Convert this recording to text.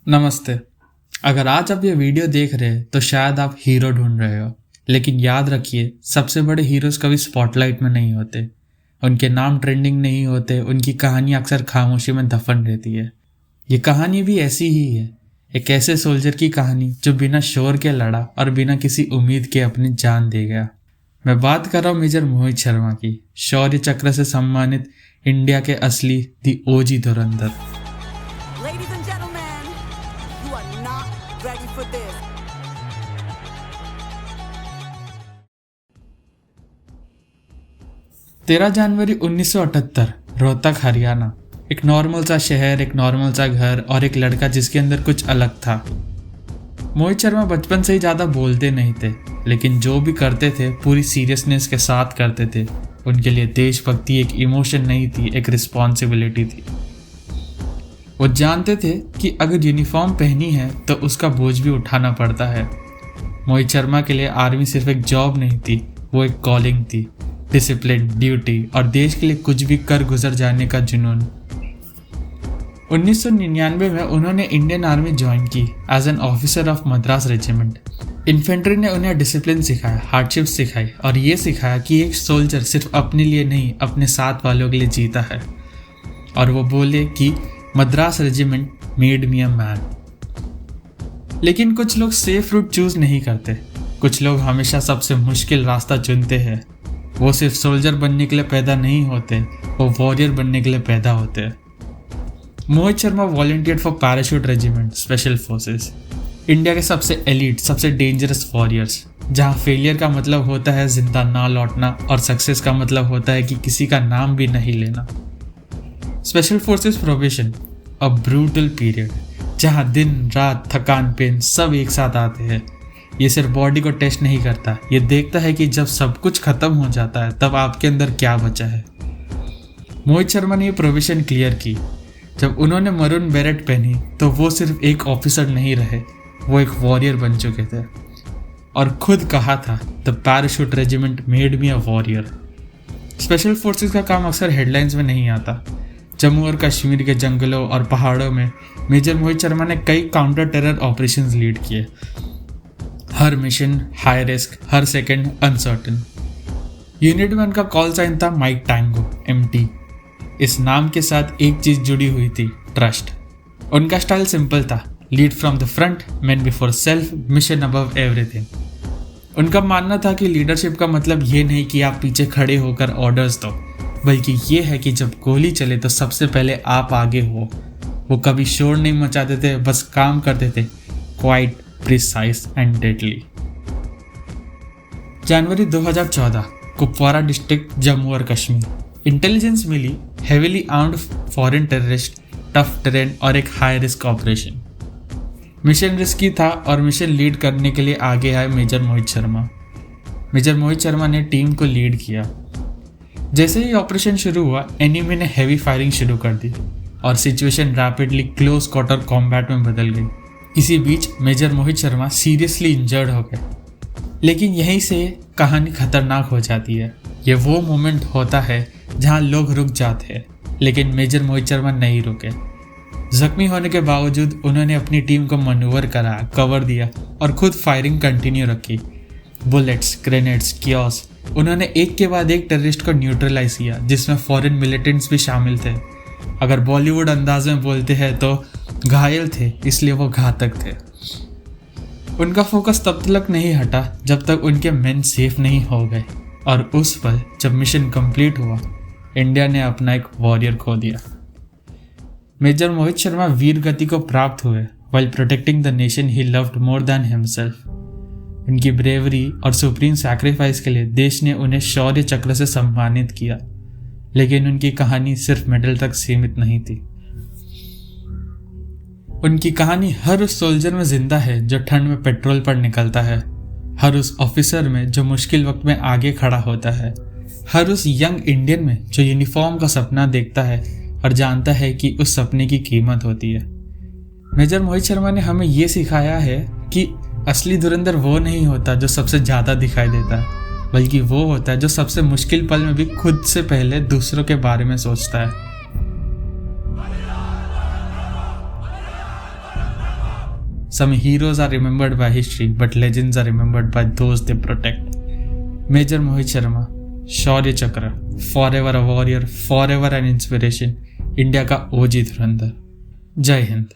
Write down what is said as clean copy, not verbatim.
नमस्ते। अगर आज आप ये वीडियो देख रहे हैं तो शायद आप हीरो ढूंढ रहे हो, लेकिन याद रखिए सबसे बड़े हीरोज कभी स्पॉटलाइट में नहीं होते। उनके नाम ट्रेंडिंग नहीं होते, उनकी कहानी अक्सर खामोशी में दफन रहती है। ये कहानी भी ऐसी ही है, एक ऐसे सोल्जर की कहानी जो बिना शोर के लड़ा और बिना किसी उम्मीद के अपनी जान दे गया। मैं बात कर रहा हूँ मेजर मोहित शर्मा की, शौर्य चक्र से सम्मानित इंडिया के असली दी ओजी धुरंधर। Ladies and gentlemen, you are not ready for this. 13 जनवरी 1978, रोहतक हरियाणा। एक नॉर्मल सा शहर, एक नॉर्मल सा घर और एक लड़का जिसके अंदर कुछ अलग था। मोहित शर्मा बचपन से ही ज़्यादा बोलते नहीं थे, लेकिन जो भी करते थे पूरी सीरियसनेस के साथ करते थे। उनके लिए देशभक्ति एक इमोशन नहीं थी, एक रिस्पॉन्सिबिलिटी थी। वो जानते थे कि अगर यूनिफॉर्म पहनी है तो उसका बोझ भी उठाना पड़ता है। मोहित शर्मा के लिए आर्मी सिर्फ एक जॉब नहीं थी, वो एक कॉलिंग थी। डिसिप्लिन, ड्यूटी और देश के लिए कुछ भी कर गुजर जाने का जुनून। 1999 में उन्होंने इंडियन आर्मी ज्वाइन की as an officer of Madras regiment. Infantry ने उन्हें डिसिप्लिन सिखाया, हार्डशिप सिखाई और ये सिखाया कि एक सोल्जर सिर्फ अपने लिए नहीं, अपने साथ वालों के लिए जीता है। और वो बोले कि Madras regiment made me a man. लेकिन कुछ लोग सेफ रूट चूज नहीं करते, कुछ लोग हमेशा सबसे मुश्किल रास्ता चुनते हैं। वो सिर्फ सोल्जर बनने के लिए पैदा नहीं होते, वो वॉरियर बनने के लिए पैदा होते हैं। Mohit Sharma volunteered for parachute regiment, special forces, India के सबसे एलीट, सबसे डेंजरस वॉरियर्स, जहाँ फेलियर का मतलब होता है जिंदा ना लौटना और सक्सेस का मतलब होता है कि किसी का नाम भी नहीं लेना। स्पेशल फोर्सेस प्रोबेशन, अ ब्रूटल पीरियड, जहाँ दिन रात थकान पेन सब एक साथ आते हैं। ये सिर्फ बॉडी को टेस्ट नहीं करता, ये देखता है कि जब सब कुछ खत्म हो जाता है तब आपके अंदर क्या बचा है। मोहित शर्मा ने ये प्रोबेशन क्लियर की। जब उन्होंने मरून बेरेट पहनी तो वो सिर्फ एक ऑफिसर नहीं रहे, वो एक वॉरियर बन चुके थे। और खुद कहा था, the parachute regiment made me a warrior. Special forces का काम अक्सर हेडलाइंस में नहीं आता। जम्मू और कश्मीर के जंगलों और पहाड़ों में मेजर मोहित शर्मा ने कई काउंटर टेरर ऑपरेशंस लीड किए। हर मिशन हाई रिस्क, हर सेकंड अनसर्टेन। यूनिट में उनका कॉल साइन था माइक टैंगो, MT। इस नाम के साथ एक चीज जुड़ी हुई थी, ट्रस्ट। उनका स्टाइल सिंपल था, lead from the front, man before self, mission above everything. उनका मानना था कि लीडरशिप का मतलब ये नहीं कि आप पीछे खड़े होकर ऑर्डर्स दो, बल्कि ये है कि जब गोली चले तो सबसे पहले आप आगे हो। वो कभी शोर नहीं मचाते थे, बस काम करते थे, क्वाइट, प्रिसाइज एंड डेडली। जनवरी 2014, कुपवारा डिस्ट्रिक्ट, जम्मू और कश्मीर। इंटेलिजेंस मिली, heavily armed foreign terrorist, tough terrain और एक high risk operation. Mission risky था और मिशन लीड करने के लिए आगे आए मेजर मोहित शर्मा। मेजर मोहित शर्मा ने टीम को लीड किया। जैसे ही ऑपरेशन शुरू हुआ, एनिमी ने हैवी फायरिंग शुरू कर दी और situation rapidly close quarter combat में बदल गई। इसी बीच major Mohit Sharma seriously injured हो गए। लेकिन यहीं से कहानी खतरनाक हो जाती है। ये वो मोमेंट होता है जहां लोग रुक जाते हैं, लेकिन मेजर मोहित शर्मा नहीं रुके। जख्मी होने के बावजूद उन्होंने अपनी टीम को मनूवर कराया, कवर दिया और खुद फायरिंग कंटिन्यू रखी। बुलेट्स, ग्रेनेड्स, कियोस, उन्होंने एक के बाद एक टेररिस्ट को न्यूट्रलाइज किया, जिसमें फॉरेन मिलिटेंट्स भी शामिल थे। अगर बॉलीवुड अंदाज में बोलते हैं तो घायल थे, इसलिए वो घातक थे। उनका फोकस तब तक नहीं हटा जब तक उनके मेन सेफ नहीं हो गए। और उस पल जब मिशन कंप्लीट हुआ, इंडिया ने अपना एक वॉरियर खो दिया। मेजर मोहित शर्मा वीर गति को प्राप्त हुए while protecting the nation he loved more than himself। उनकी ब्रेवरी और सुप्रीम सैक्रिफाइस के लिए देश ने उन्हें शौर्य चक्र से सम्मानित किया। लेकिन उनकी कहानी सिर्फ मेडल तक सीमित नहीं थी। उनकी कहानी हर उस सोल्जर में जिंदा है जो ठंड में पेट्रोल पर निकलता है, हर उस ऑफिसर में जो मुश्किल वक्त में आगे खड़ा होता है, हर उस यंग इंडियन में जो यूनिफॉर्म का सपना देखता है और जानता है कि उस सपने की कीमत होती है। मेजर मोहित शर्मा ने हमें ये सिखाया है कि असली धुरंधर वो नहीं होता जो सबसे ज़्यादा दिखाई देता है, बल्कि वो होता है जो सबसे मुश्किल पल में भी खुद से पहले दूसरों के बारे में सोचता है। Some heroes are remembered by history, but legends are remembered by those they protect. Major Mohit Sharma, शौर्य चक्र, forever a warrior, forever an inspiration, India का ओजी धुरंधर. जय हिंद.